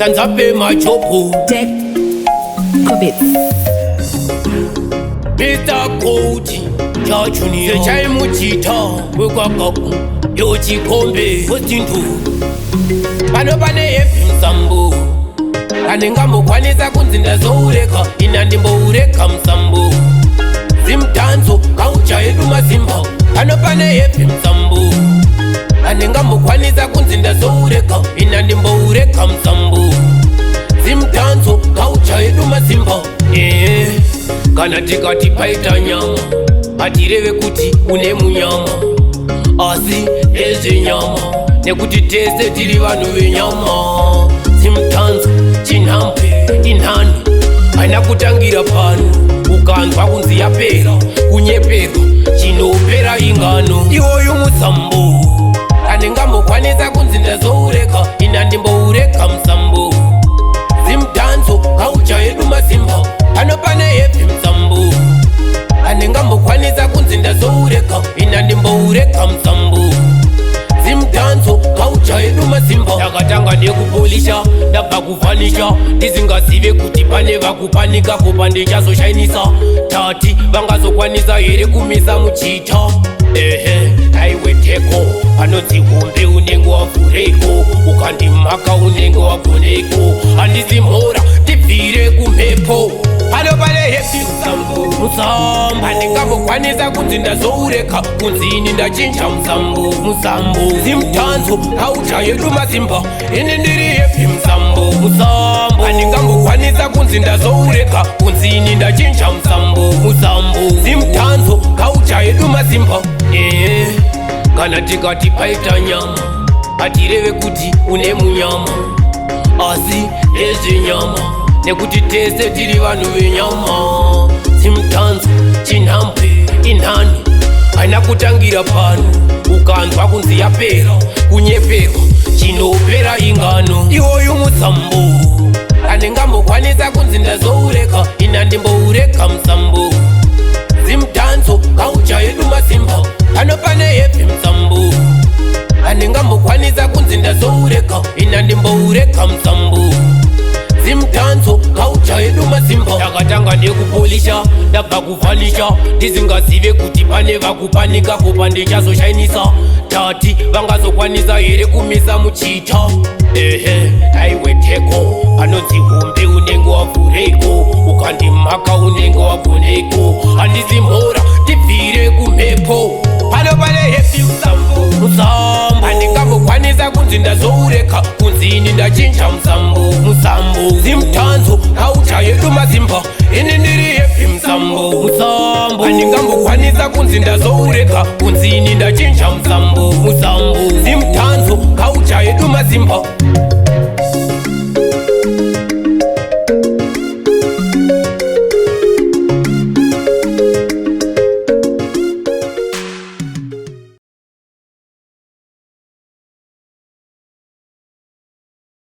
Tanzape machopo Decco bits. Mr. Coach Chachuni Sechai muchita Wekakaku Yochi kombe Hostintu Pano pane epi Musambo Kanengambo kwanisa kunzinda zoureka Inandimbo ureka Musambo Zimdancehall kaucha edu mazimba Pano pane epi Musambo Kanengambo kwanisa kunzinda zoureka Inandimbo ureka Musambo Zimdancehall kaucha edu mazimba Kana tikati paita nyama atireve kuti une munyama asi ezve nyama nekuti tese tiri vanhu venyama. Zimdancehall chinhampe inhani haina kutangira pano ukanzwa kunzi yapera kunyeperwa chinopera ingano. Iwoyu Musambo anengambokwanisa kunzi ndazoureka inandimboureka Musambo. Zimdancehall kaucha yedu mazimba pano pane epi Musambo anengambokwanisa kunzi ndazoureka inandimboureka Musambo. Zimdancehall kaucha yedu mazimba ndakatanga nekupolisha ndabva kufanisha ndisingazive kuti pane vakupanika kopa ndichazoshainisa tati vangazokwanisa here kumisa muchita. Aiwe Decco panonzi hombe unenge wavhureko ukandimhaka unenge wagoneko handisi mhora ndibvire kumhepo pano pane hepi Musambo andingambokwanisa kunzi ndazoureka kunzi ini ndachinja Musambo. Zimdancehall kaucha yedu mazimba ini ndiri hepi Musambo andingambokwanisa kunzi ndazoureka kunzi ini ndachinja Musambo. Zimdancehall kaucha yedu mazimba kana tikati paita nyama atireve kuti une munyama asi ezve nyama nekuti tese tiri vanhu venyama. Zimdancehall chinhampe inhani haina kutangira pano ukanzwa kunzi yapera kunyeperwa chinopera ingano. Iwoyu Musambo anengambokwanisa kunzi ndazoureka inandimboureka Musambo. Zimdancehall kaucha yedu mazimba pano pane epi Musambo anengambokwanisa kunzi ndazoureka inandimboureka Musambo. Zimdancehall kaucha yedu mazimba ndakatanga nekupolisha ndabva kufanisha ndisingazive kuti pane vakupanika kopa ndichazoshainisa tati vangazokwanisa here kumisa muchita. Aiwe Decco panonzi hombe unenge wavhureko ukandimhaka unenge wagoneko handisi mhora ndibvire kumhepo pano pane hepi Musambo andingambokwanisa kunzi ndazoureka kunzi ini ndachinja Musambo. Zimdancehall kaucha yedu mazimba ini ndiri hepi Musambo andingambokwanisa kunzi ndazoureka kunzi ini ndachinja Musambo. Zimdancehall kaucha yedu mazimba